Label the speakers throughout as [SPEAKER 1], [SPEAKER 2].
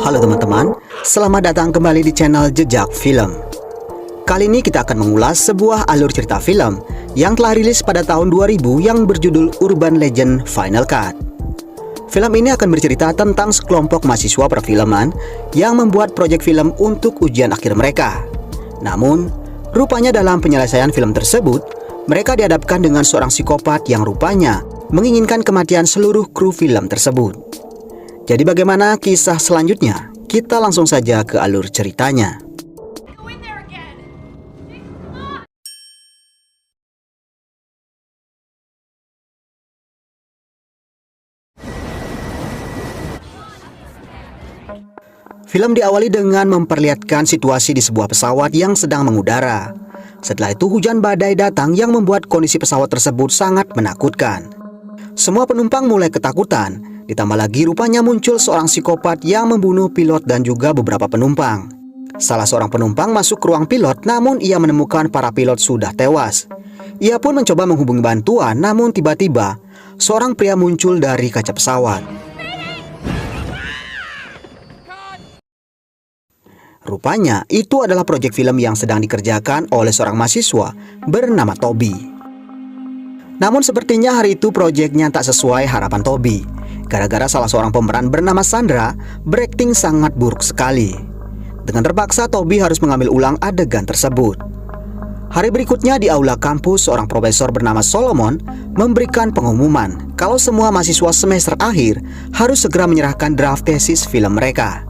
[SPEAKER 1] Halo teman-teman, selamat datang kembali di channel Jejak Film. Kali ini kita akan mengulas sebuah alur cerita film yang telah rilis pada tahun 2000 yang berjudul Urban Legend Final Cut. Film ini akan bercerita tentang sekelompok mahasiswa perfilman yang membuat proyek film untuk ujian akhir mereka. Namun, rupanya dalam penyelesaian film tersebut, mereka dihadapkan dengan seorang psikopat yang rupanya menginginkan kematian seluruh kru film tersebut. Jadi bagaimana kisah selanjutnya? Kita langsung saja ke alur ceritanya. Film diawali dengan memperlihatkan situasi di sebuah pesawat yang sedang mengudara. Setelah itu hujan badai datang yang membuat kondisi pesawat tersebut sangat menakutkan. Semua penumpang mulai ketakutan. Ditambah lagi rupanya muncul seorang psikopat yang membunuh pilot dan juga beberapa penumpang. Salah seorang penumpang masuk ke ruang pilot, namun ia menemukan para pilot sudah tewas. Ia pun mencoba menghubungi bantuan, namun tiba-tiba seorang pria muncul dari kaca pesawat. Rupanya itu adalah proyek film yang sedang dikerjakan oleh seorang mahasiswa bernama Toby. Namun sepertinya hari itu proyeknya tak sesuai harapan Toby. Gara-gara salah seorang pemeran bernama Sandra berakting sangat buruk sekali. Dengan terpaksa Toby harus mengambil ulang adegan tersebut. Hari berikutnya di aula kampus, seorang profesor bernama Solomon memberikan pengumuman kalau semua mahasiswa semester akhir harus segera menyerahkan draft tesis film mereka.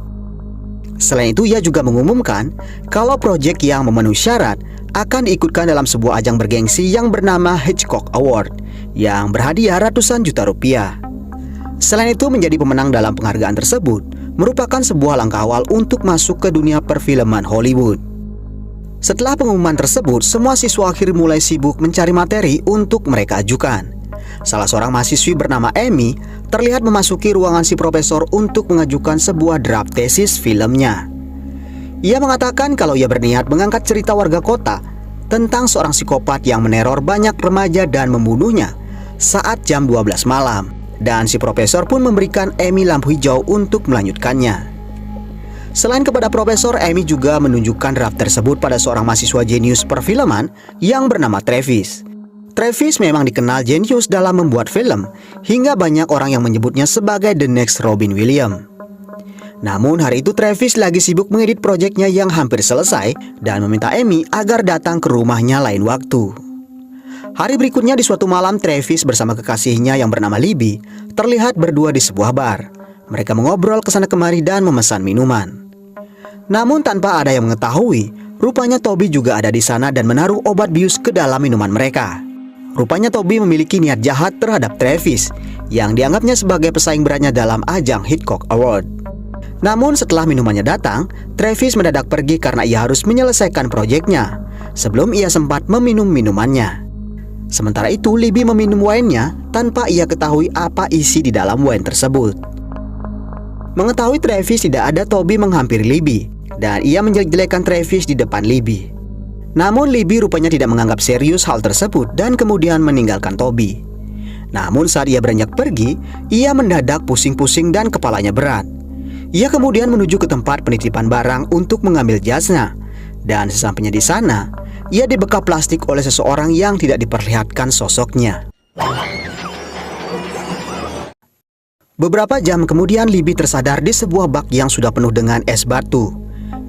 [SPEAKER 1] Selain itu ia juga mengumumkan kalau proyek yang memenuhi syarat akan diikutkan dalam sebuah ajang bergengsi yang bernama Hitchcock Award yang berhadiah ratusan juta rupiah. Selain itu menjadi pemenang dalam penghargaan tersebut merupakan sebuah langkah awal untuk masuk ke dunia perfilman Hollywood. Setelah pengumuman tersebut, semua siswa akhir mulai sibuk mencari materi untuk mereka ajukan. Salah seorang mahasiswi bernama Amy terlihat memasuki ruangan si profesor untuk mengajukan sebuah draft tesis filmnya. Ia mengatakan kalau ia berniat mengangkat cerita warga kota tentang seorang psikopat yang meneror banyak remaja dan membunuhnya saat jam 12 malam. Dan si profesor pun memberikan Amy lampu hijau untuk melanjutkannya. Selain kepada profesor, Amy juga menunjukkan draft tersebut pada seorang mahasiswa jenius perfilman yang bernama Travis. Travis memang dikenal jenius dalam membuat film, hingga banyak orang yang menyebutnya sebagai the next Robin Williams. Namun hari itu Travis lagi sibuk mengedit proyeknya yang hampir selesai dan meminta Amy agar datang ke rumahnya lain waktu. Hari berikutnya di suatu malam, Travis bersama kekasihnya yang bernama Libby terlihat berdua di sebuah bar. Mereka mengobrol kesana kemari dan memesan minuman. Namun tanpa ada yang mengetahui, rupanya Toby juga ada di sana dan menaruh obat bius ke dalam minuman mereka. Rupanya Toby memiliki niat jahat terhadap Travis yang dianggapnya sebagai pesaing beratnya dalam ajang Hitchcock Award. Namun setelah minumannya datang, Travis mendadak pergi karena ia harus menyelesaikan proyeknya sebelum ia sempat meminum minumannya. Sementara itu Libby meminum wine-nya tanpa ia ketahui apa isi di dalam wine tersebut. Mengetahui Travis tidak ada, Toby menghampiri Libby dan ia menjelek-jelekan Travis di depan Libby. Namun Libby rupanya tidak menganggap serius hal tersebut dan kemudian meninggalkan Toby. Namun saat ia beranjak pergi, ia mendadak pusing-pusing dan kepalanya berat. Ia kemudian menuju ke tempat penitipan barang untuk mengambil jasnya. Dan sesampainya di sana, ia dibekap plastik oleh seseorang yang tidak diperlihatkan sosoknya. Beberapa jam kemudian Libby tersadar di sebuah bak yang sudah penuh dengan es batu.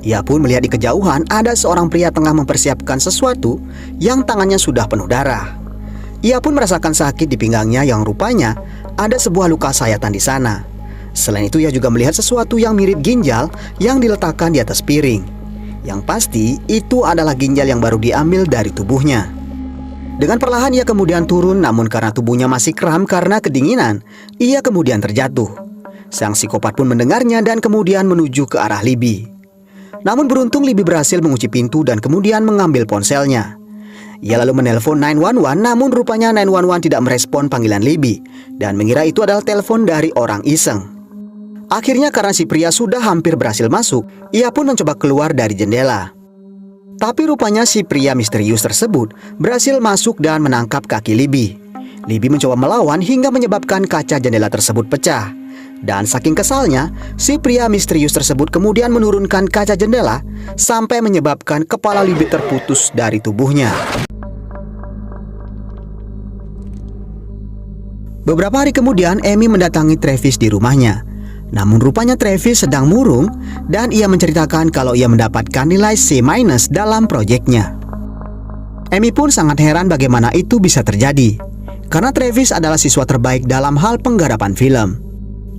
[SPEAKER 1] Ia pun melihat di kejauhan ada seorang pria tengah mempersiapkan sesuatu yang tangannya sudah penuh darah. Ia pun merasakan sakit di pinggangnya yang rupanya ada sebuah luka sayatan di sana. Selain itu ia juga melihat sesuatu yang mirip ginjal yang diletakkan di atas piring. Yang pasti itu adalah ginjal yang baru diambil dari tubuhnya. Dengan perlahan ia kemudian turun, namun karena tubuhnya masih kram karena kedinginan, ia kemudian terjatuh. Sang psikopat pun mendengarnya dan kemudian menuju ke arah Libby. Namun beruntung Libby berhasil mengunci pintu dan kemudian mengambil ponselnya. Ia lalu menelpon 911, namun rupanya 911 tidak merespon panggilan Libby dan mengira itu adalah telepon dari orang iseng. Akhirnya karena si pria sudah hampir berhasil masuk, ia pun mencoba keluar dari jendela. Tapi rupanya si pria misterius tersebut berhasil masuk dan menangkap kaki Libby. Libby mencoba melawan hingga menyebabkan kaca jendela tersebut pecah. Dan saking kesalnya, si pria misterius tersebut kemudian menurunkan kaca jendela sampai menyebabkan kepala Libby terputus dari tubuhnya. Beberapa hari kemudian, Amy mendatangi Travis di rumahnya. Namun rupanya Travis sedang murung dan ia menceritakan kalau ia mendapatkan nilai C- dalam proyeknya. Amy pun sangat heran bagaimana itu bisa terjadi, karena Travis adalah siswa terbaik dalam hal penggarapan film.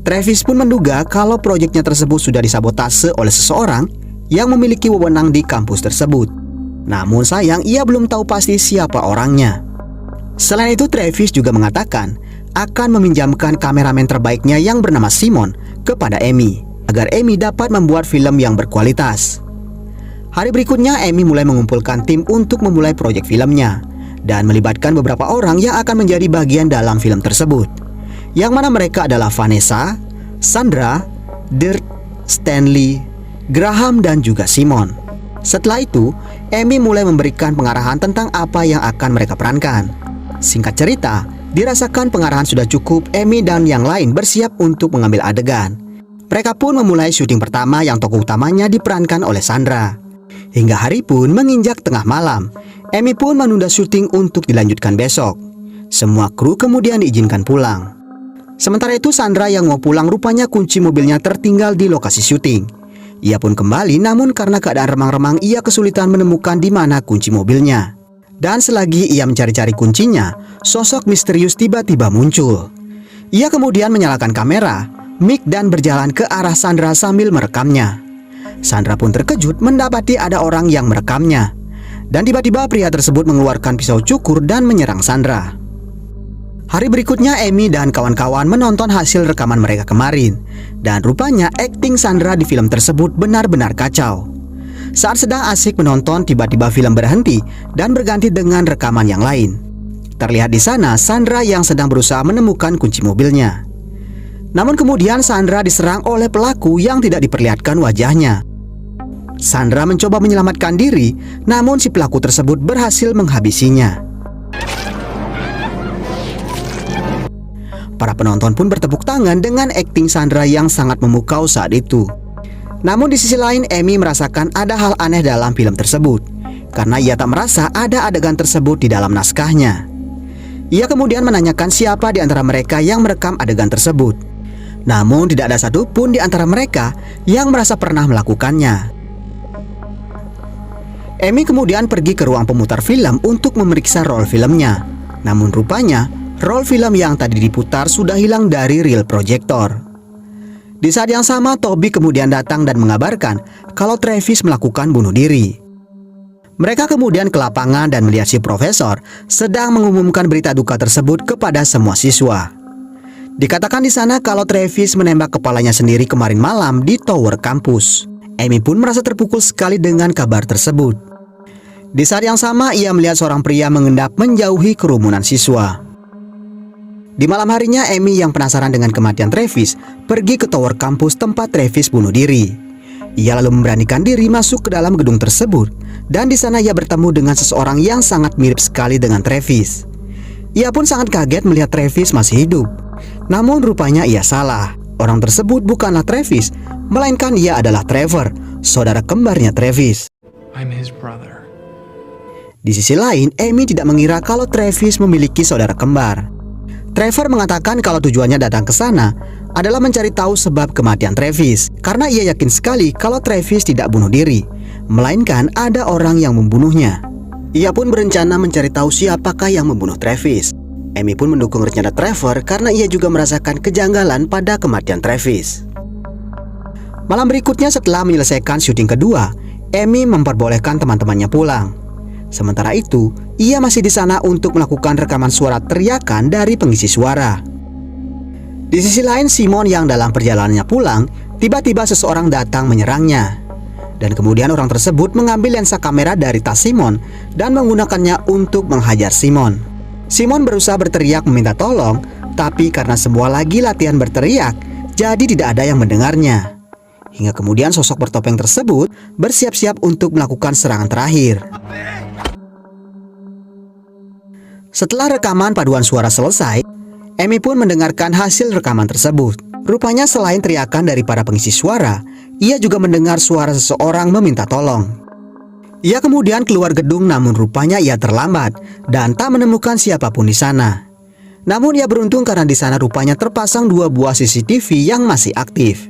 [SPEAKER 1] Travis pun menduga kalau proyeknya tersebut sudah disabotase oleh seseorang yang memiliki wewenang di kampus tersebut. Namun sayang, ia belum tahu pasti siapa orangnya. Selain itu, Travis juga mengatakan akan meminjamkan kameramen terbaiknya yang bernama Simon kepada Amy, agar Amy dapat membuat film yang berkualitas. Hari berikutnya, Amy mulai mengumpulkan tim untuk memulai proyek filmnya dan melibatkan beberapa orang yang akan menjadi bagian dalam film tersebut, yang mana mereka adalah Vanessa, Sandra, Dirk, Stanley, Graham, dan juga Simon. Setelah itu, Amy mulai memberikan pengarahan tentang apa yang akan mereka perankan. Singkat cerita, dirasakan pengarahan sudah cukup, Amy dan yang lain bersiap untuk mengambil adegan. Mereka pun memulai syuting pertama yang tokoh utamanya diperankan oleh Sandra. Hingga hari pun menginjak tengah malam, Amy pun menunda syuting untuk dilanjutkan besok. Semua kru kemudian diizinkan pulang. Sementara itu, Sandra yang mau pulang rupanya kunci mobilnya tertinggal di lokasi syuting. Ia pun kembali, namun karena keadaan remang-remang ia kesulitan menemukan di mana kunci mobilnya. Dan selagi ia mencari-cari kuncinya, sosok misterius tiba-tiba muncul. Ia kemudian menyalakan kamera, mic, dan berjalan ke arah Sandra sambil merekamnya. Sandra pun terkejut mendapati ada orang yang merekamnya. Dan tiba-tiba pria tersebut mengeluarkan pisau cukur dan menyerang Sandra. Hari berikutnya, Amy dan kawan-kawan menonton hasil rekaman mereka kemarin. Dan rupanya akting Sandra di film tersebut benar-benar kacau. Saat sedang asik menonton, tiba-tiba film berhenti dan berganti dengan rekaman yang lain. Terlihat di sana Sandra yang sedang berusaha menemukan kunci mobilnya. Namun kemudian Sandra diserang oleh pelaku yang tidak diperlihatkan wajahnya. Sandra mencoba menyelamatkan diri, namun si pelaku tersebut berhasil menghabisinya. Para penonton pun bertepuk tangan dengan akting Sandra yang sangat memukau saat itu. Namun di sisi lain, Amy merasakan ada hal aneh dalam film tersebut, karena ia tak merasa ada adegan tersebut di dalam naskahnya. Ia kemudian menanyakan siapa di antara mereka yang merekam adegan tersebut. Namun tidak ada satupun di antara mereka yang merasa pernah melakukannya. Amy kemudian pergi ke ruang pemutar film untuk memeriksa roll filmnya. Namun rupanya roll film yang tadi diputar sudah hilang dari reel proyektor. Di saat yang sama, Toby kemudian datang dan mengabarkan kalau Travis melakukan bunuh diri. Mereka kemudian ke lapangan dan melihat si profesor sedang mengumumkan berita duka tersebut kepada semua siswa. Dikatakan di sana kalau Travis menembak kepalanya sendiri kemarin malam di tower kampus. Amy pun merasa terpukul sekali dengan kabar tersebut. Di saat yang sama, ia melihat seorang pria mengendap menjauhi kerumunan siswa. Di malam harinya, Amy yang penasaran dengan kematian Travis pergi ke tower kampus tempat Travis bunuh diri. Ia lalu memberanikan diri masuk ke dalam gedung tersebut, dan di sana ia bertemu dengan seseorang yang sangat mirip sekali dengan Travis. Ia pun sangat kaget melihat Travis masih hidup. Namun rupanya ia salah. Orang tersebut bukanlah Travis, melainkan ia adalah Trevor, saudara kembarnya Travis.
[SPEAKER 2] I'm his brother.
[SPEAKER 1] Di sisi lain, Amy tidak mengira kalau Travis memiliki saudara kembar. Trevor mengatakan kalau tujuannya datang ke sana adalah mencari tahu sebab kematian Travis, karena ia yakin sekali kalau Travis tidak bunuh diri, melainkan ada orang yang membunuhnya. Ia pun berencana mencari tahu siapakah yang membunuh Travis. Amy pun mendukung rencana Trevor karena ia juga merasakan kejanggalan pada kematian Travis. Malam berikutnya, setelah menyelesaikan syuting kedua, Amy memperbolehkan teman-temannya pulang. Sementara itu, ia masih di sana untuk melakukan rekaman suara teriakan dari pengisi suara. Di sisi lain, Simon yang dalam perjalanannya pulang, tiba-tiba seseorang datang menyerangnya. Dan kemudian orang tersebut mengambil lensa kamera dari tas Simon dan menggunakannya untuk menghajar Simon. Simon berusaha berteriak meminta tolong, tapi karena semua lagi latihan berteriak, jadi tidak ada yang mendengarnya. Hingga kemudian sosok bertopeng tersebut bersiap-siap untuk melakukan serangan terakhir. Setelah rekaman paduan suara selesai, Amy pun mendengarkan hasil rekaman tersebut. Rupanya selain teriakan dari para pengisi suara, ia juga mendengar suara seseorang meminta tolong. Ia kemudian keluar gedung, namun rupanya ia terlambat dan tak menemukan siapapun di sana. Namun ia beruntung karena di sana rupanya terpasang 2 buah CCTV yang masih aktif.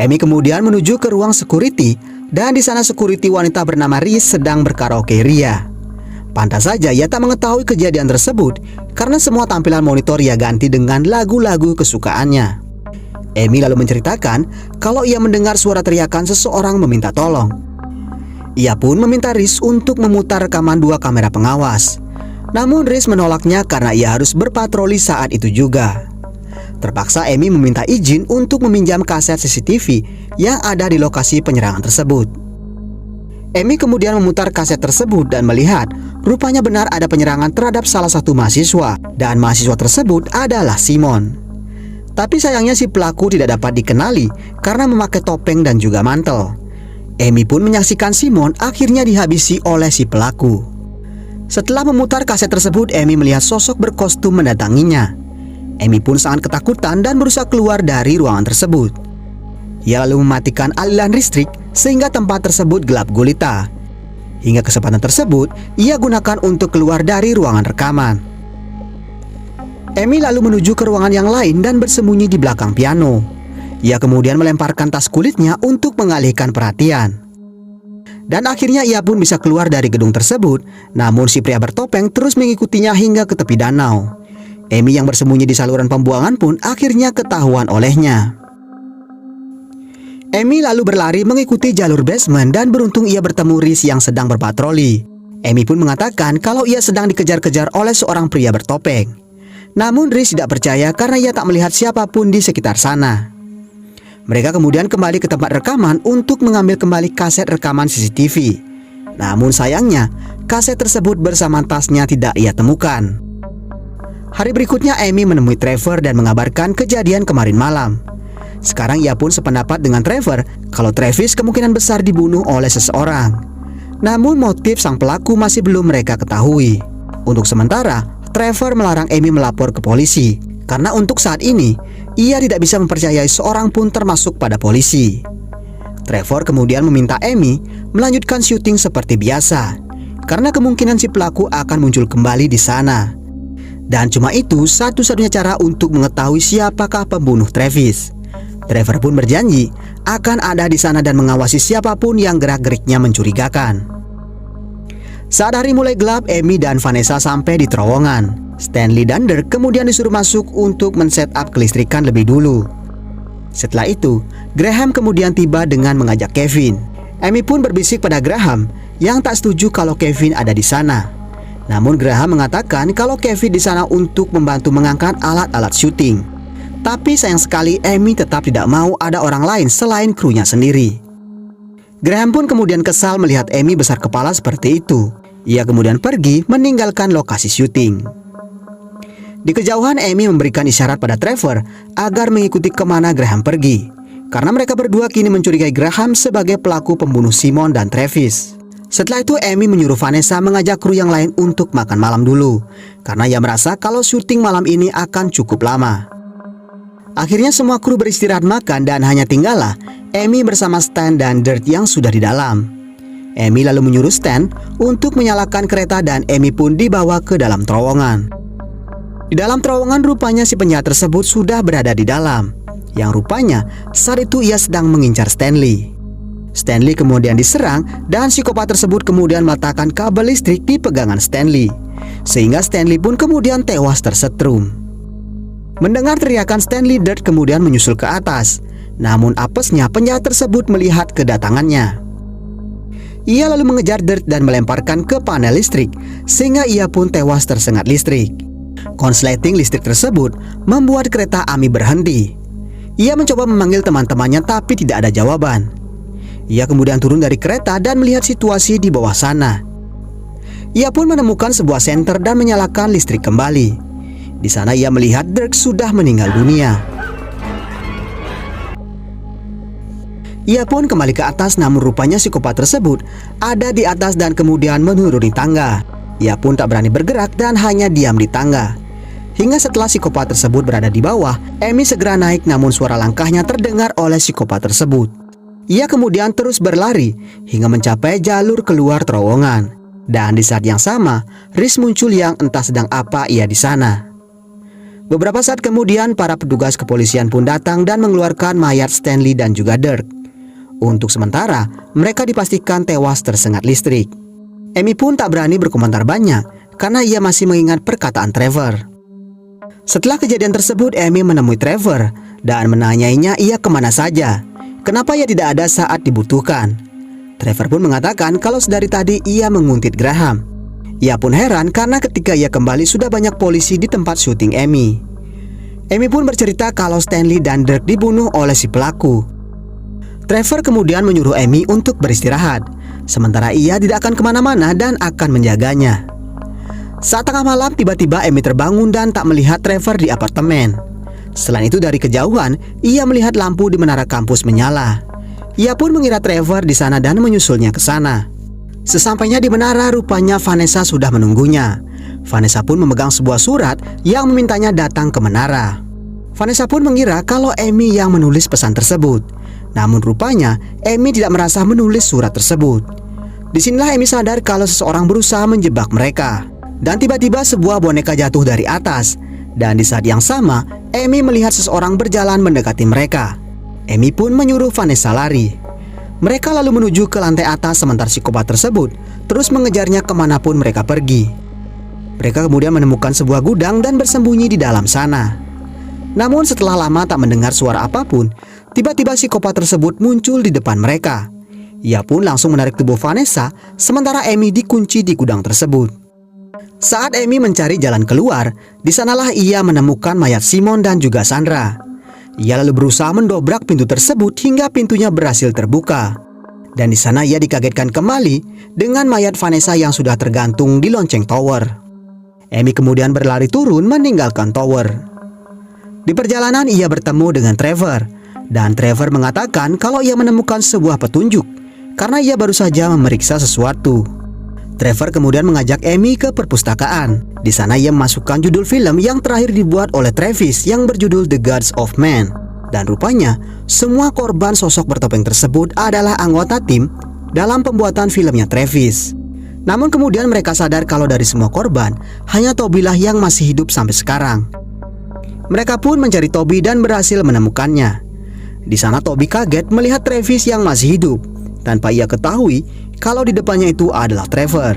[SPEAKER 1] Amy kemudian menuju ke ruang security dan di sana security wanita bernama Riz sedang berkaraoke ria. Pantas saja ia tak mengetahui kejadian tersebut karena semua tampilan monitor ia ganti dengan lagu-lagu kesukaannya. Amy lalu menceritakan kalau ia mendengar suara teriakan seseorang meminta tolong. Ia pun meminta Riz untuk memutar rekaman 2 kamera pengawas. Namun Riz menolaknya karena ia harus berpatroli saat itu juga. Terpaksa Amy meminta izin untuk meminjam kaset CCTV yang ada di lokasi penyerangan tersebut. Amy kemudian memutar kaset tersebut dan melihat rupanya benar ada penyerangan terhadap salah satu mahasiswa, dan mahasiswa tersebut adalah Simon. Tapi sayangnya si pelaku tidak dapat dikenali karena memakai topeng dan juga mantel. Amy pun menyaksikan Simon akhirnya dihabisi oleh si pelaku. Setelah memutar kaset tersebut, Amy melihat sosok berkostum mendatanginya. Amy pun sangat ketakutan dan berusaha keluar dari ruangan tersebut. Ia lalu mematikan aliran listrik sehingga tempat tersebut gelap gulita. Hingga kesempatan tersebut ia gunakan untuk keluar dari ruangan rekaman. Amy lalu menuju ke ruangan yang lain dan bersembunyi di belakang piano. Ia kemudian melemparkan tas kulitnya untuk mengalihkan perhatian. Dan akhirnya ia pun bisa keluar dari gedung tersebut. Namun si pria bertopeng terus mengikutinya hingga ke tepi danau. Amy yang bersembunyi di saluran pembuangan pun akhirnya ketahuan olehnya. Amy lalu berlari mengikuti jalur basement dan beruntung ia bertemu Riz yang sedang berpatroli. Amy pun mengatakan kalau ia sedang dikejar-kejar oleh seorang pria bertopeng. Namun Riz tidak percaya karena ia tak melihat siapapun di sekitar sana. Mereka kemudian kembali ke tempat rekaman untuk mengambil kembali kaset rekaman CCTV. Namun sayangnya kaset tersebut bersama tasnya tidak ia temukan. Hari berikutnya Amy menemui Trevor dan mengabarkan kejadian kemarin malam. Sekarang ia pun sependapat dengan Trevor kalau Travis kemungkinan besar dibunuh oleh seseorang. Namun motif sang pelaku masih belum mereka ketahui. Untuk sementara, Trevor melarang Amy melapor ke polisi karena untuk saat ini ia tidak bisa mempercayai seorang pun termasuk pada polisi. Trevor kemudian meminta Amy melanjutkan syuting seperti biasa karena kemungkinan si pelaku akan muncul kembali di sana. Dan cuma itu satu-satunya cara untuk mengetahui siapakah pembunuh Travis. Trevor pun berjanji akan ada di sana dan mengawasi siapapun yang gerak-geriknya mencurigakan. Saat hari mulai gelap, Amy dan Vanessa sampai di terowongan. Stanley dan Dirk kemudian disuruh masuk untuk men-setup kelistrikan lebih dulu. Setelah itu, Graham kemudian tiba dengan mengajak Kevin. Amy pun berbisik pada Graham yang tak setuju kalau Kevin ada di sana. Namun Graham mengatakan kalau Kevin di sana untuk membantu mengangkat alat-alat syuting. Tapi sayang sekali Amy tetap tidak mau ada orang lain selain krunya sendiri. Graham pun kemudian kesal melihat Amy besar kepala seperti itu. Ia kemudian pergi meninggalkan lokasi syuting. Di kejauhan Amy memberikan isyarat pada Trevor agar mengikuti kemana Graham pergi. Karena mereka berdua kini mencurigai Graham sebagai pelaku pembunuh Simon dan Travis. Setelah itu Amy menyuruh Vanessa mengajak kru yang lain untuk makan malam dulu karena ia merasa kalau syuting malam ini akan cukup lama. Akhirnya semua kru beristirahat makan dan hanya tinggallah Amy bersama Stan dan Dirk yang sudah di dalam. Amy lalu menyuruh Stan untuk menyalakan kereta dan Amy pun dibawa ke dalam terowongan. Di dalam terowongan rupanya si penjahat tersebut sudah berada di dalam, yang rupanya saat itu ia sedang mengincar Stanley. Stanley kemudian diserang dan psikopat tersebut kemudian meletakkan kabel listrik di pegangan Stanley, sehingga Stanley pun kemudian tewas tersetrum. Mendengar teriakan Stanley, Dirk kemudian menyusul ke atas. Namun apesnya penjahat tersebut melihat kedatangannya. Ia lalu mengejar Dirk dan melemparkan ke panel listrik, sehingga ia pun tewas tersengat listrik. Konsleting listrik tersebut membuat kereta Amy berhenti. Ia mencoba memanggil teman-temannya tapi tidak ada jawaban. Ia kemudian turun dari kereta dan melihat situasi di bawah sana. Ia pun menemukan sebuah senter dan menyalakan listrik kembali. Di sana ia melihat Dirk sudah meninggal dunia. Ia pun kembali ke atas, namun rupanya psikopat tersebut ada di atas dan kemudian menuruni tangga. Ia pun tak berani bergerak dan hanya diam di tangga. hingga setelah psikopat tersebut berada di bawah, Amy segera naik namun suara langkahnya terdengar oleh psikopat tersebut. Ia kemudian terus berlari hingga mencapai jalur keluar terowongan. Dan di saat yang sama, Rhys muncul yang entah sedang apa ia di sana. Beberapa saat kemudian, para petugas kepolisian pun datang dan mengeluarkan mayat Stanley dan juga Dirk. Untuk sementara, mereka dipastikan tewas tersengat listrik. Amy pun tak berani berkomentar banyak karena ia masih mengingat perkataan Trevor. Setelah kejadian tersebut, Amy menemui Trevor dan menanyainya ia kemana saja. Kenapa ia tidak ada saat dibutuhkan? Trevor pun mengatakan kalau sedari tadi ia menguntit Graham. Ia pun heran karena ketika ia kembali sudah banyak polisi di tempat syuting Amy. Amy pun bercerita kalau Stanley dan Dirk dibunuh oleh si pelaku. Trevor kemudian menyuruh Amy untuk beristirahat, sementara ia tidak akan kemana-mana dan akan menjaganya. Saat tengah malam, tiba-tiba Amy terbangun dan tak melihat Trevor di apartemen. Selain itu, dari kejauhan ia melihat lampu di menara kampus menyala. Ia pun mengira Trevor di sana dan menyusulnya ke sana. Sesampainya di menara, rupanya Vanessa sudah menunggunya. Vanessa pun memegang sebuah surat yang memintanya datang ke menara. Vanessa pun mengira kalau Amy yang menulis pesan tersebut. Namun rupanya Amy tidak merasa menulis surat tersebut. Disinilah Amy sadar kalau seseorang berusaha menjebak mereka. Dan tiba-tiba sebuah boneka jatuh dari atas. Dan di saat yang sama, Amy melihat seseorang berjalan mendekati mereka. Amy pun menyuruh Vanessa lari. Mereka lalu menuju ke lantai atas sementara psikopat tersebut terus mengejarnya kemanapun mereka pergi. Mereka kemudian menemukan sebuah gudang dan bersembunyi di dalam sana. Namun setelah lama tak mendengar suara apapun, tiba-tiba psikopat tersebut muncul di depan mereka. Ia pun langsung menarik tubuh Vanessa sementara Amy dikunci di gudang tersebut. Saat Amy mencari jalan keluar, di sanalah ia menemukan mayat Simon dan juga Sandra. Ia lalu berusaha mendobrak pintu tersebut hingga pintunya berhasil terbuka. Dan di sana ia dikagetkan kembali dengan mayat Vanessa yang sudah tergantung di lonceng tower. Amy kemudian berlari turun meninggalkan tower. Di perjalanan ia bertemu dengan Trevor. Dan Trevor mengatakan kalau ia menemukan sebuah petunjuk karena ia baru saja memeriksa sesuatu. Trevor kemudian mengajak Amy ke perpustakaan. Di sana ia memasukkan judul film yang terakhir dibuat oleh Travis yang berjudul The Gods of Man. Dan rupanya semua korban sosok bertopeng tersebut adalah anggota tim dalam pembuatan filmnya Travis. Namun kemudian mereka sadar kalau dari semua korban hanya Toby lah yang masih hidup sampai sekarang. Mereka pun mencari Toby dan berhasil menemukannya. Di sana Toby kaget melihat Travis yang masih hidup tanpa ia ketahui kalau di depannya itu adalah Trevor.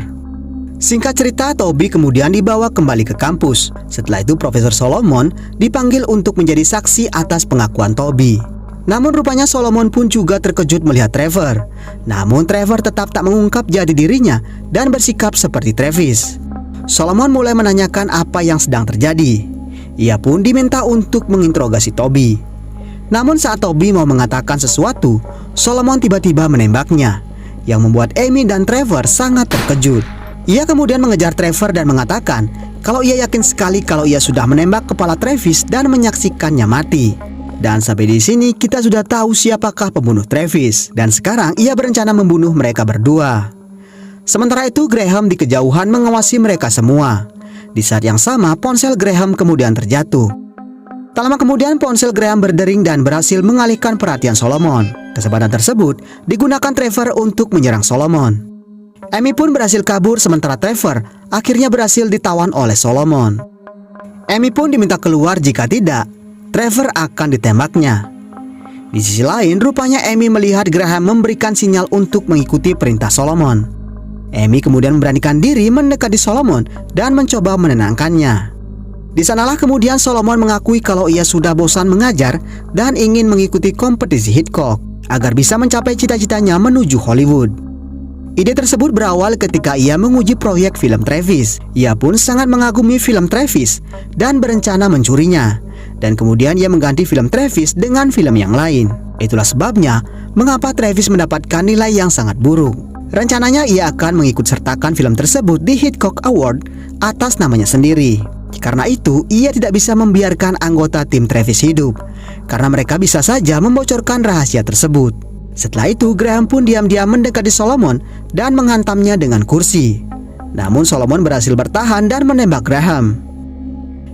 [SPEAKER 1] Singkat cerita, Toby kemudian dibawa kembali ke kampus. Setelah itu Profesor Solomon dipanggil untuk menjadi saksi atas pengakuan Toby. Namun rupanya Solomon pun juga terkejut melihat Trevor. Namun Trevor tetap tak mengungkap jati dirinya dan bersikap seperti Travis. Solomon mulai menanyakan apa yang sedang terjadi. Ia pun diminta untuk menginterogasi Toby. Namun saat Toby mau mengatakan sesuatu, Solomon tiba-tiba menembaknya, yang membuat Amy dan Trevor sangat terkejut. Ia kemudian mengejar Trevor dan mengatakan kalau ia yakin sekali kalau ia sudah menembak kepala Travis dan menyaksikannya mati. Dan sampai di sini kita sudah tahu siapakah pembunuh Travis, dan sekarang ia berencana membunuh mereka berdua. Sementara itu Graham di kejauhan mengawasi mereka semua. Di saat yang sama ponsel Graham kemudian terjatuh. Tak lama kemudian ponsel Graham berdering dan berhasil mengalihkan perhatian Solomon. Kesempatan tersebut digunakan Trevor untuk menyerang Solomon. Amy pun berhasil kabur sementara Trevor akhirnya berhasil ditawan oleh Solomon. Amy pun diminta keluar, jika tidak Trevor akan ditembaknya. Di sisi lain rupanya Amy melihat Graham memberikan sinyal untuk mengikuti perintah Solomon. Amy kemudian memberanikan diri mendekati Solomon dan mencoba menenangkannya. Di sanalah kemudian Solomon mengakui kalau ia sudah bosan mengajar dan ingin mengikuti kompetisi Hitchcock agar bisa mencapai cita-citanya menuju Hollywood. Ide tersebut berawal ketika ia menguji proyek film Travis. Ia pun sangat mengagumi film Travis dan berencana mencurinya. Dan kemudian ia mengganti film Travis dengan film yang lain. Itulah sebabnya mengapa Travis mendapatkan nilai yang sangat buruk. Rencananya ia akan mengikut sertakan film tersebut di Hitchcock Award atas namanya sendiri. Karena itu, ia tidak bisa membiarkan anggota tim Travis hidup, karena mereka bisa saja membocorkan rahasia tersebut. Setelah itu, Graham pun diam-diam mendekati Solomon dan menghantamnya dengan kursi. Namun Solomon berhasil bertahan dan menembak Graham.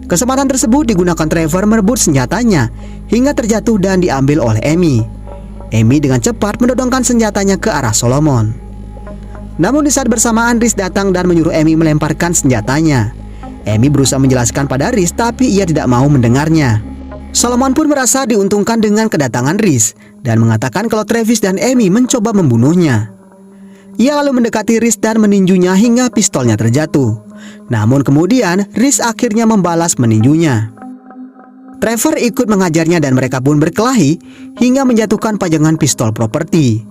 [SPEAKER 1] Kesempatan tersebut digunakan Trevor merebut senjatanya hingga terjatuh dan diambil oleh Amy. Amy dengan cepat mendodongkan senjatanya ke arah Solomon. Namun di saat bersamaan Reese datang dan menyuruh Amy melemparkan senjatanya. Amy berusaha menjelaskan pada Reese tapi ia tidak mau mendengarnya. Solomon pun merasa diuntungkan dengan kedatangan Reese dan mengatakan kalau Travis dan Amy mencoba membunuhnya. Ia lalu mendekati Reese dan meninjunya hingga pistolnya terjatuh. Namun kemudian Reese akhirnya membalas meninjunya. Trevor ikut mengajarnya dan mereka pun berkelahi hingga menjatuhkan pajangan pistol properti.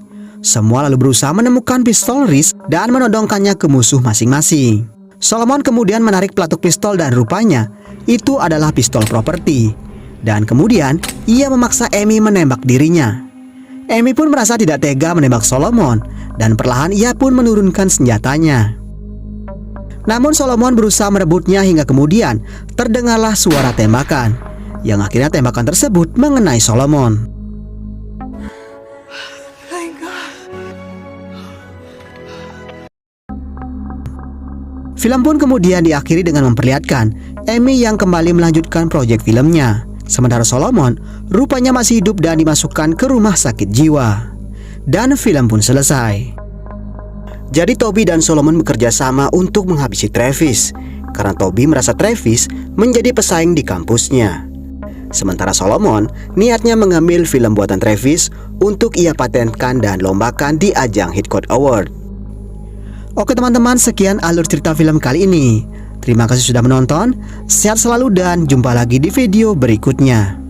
[SPEAKER 1] Semua lalu berusaha menemukan pistol Reese dan menodongkannya ke musuh masing-masing. Solomon kemudian menarik pelatuk pistol dan rupanya itu adalah pistol properti. Dan kemudian ia memaksa Amy menembak dirinya. Amy pun merasa tidak tega menembak Solomon dan perlahan ia pun menurunkan senjatanya. Namun Solomon berusaha merebutnya hingga kemudian terdengarlah suara tembakan, yang akhirnya tembakan tersebut mengenai Solomon. Film pun kemudian diakhiri dengan memperlihatkan Amy yang kembali melanjutkan proyek filmnya. Sementara Solomon rupanya masih hidup dan dimasukkan ke rumah sakit jiwa. Dan film pun selesai. Jadi Toby dan Solomon bekerja sama untuk menghabisi Travis, karena Toby merasa Travis menjadi pesaing di kampusnya. Sementara Solomon niatnya mengambil film buatan Travis untuk ia patenkan dan lombakan di ajang Hitchcock Award. Oke teman-teman, sekian alur cerita film kali ini. Terima kasih sudah menonton, sehat selalu dan jumpa lagi di video berikutnya.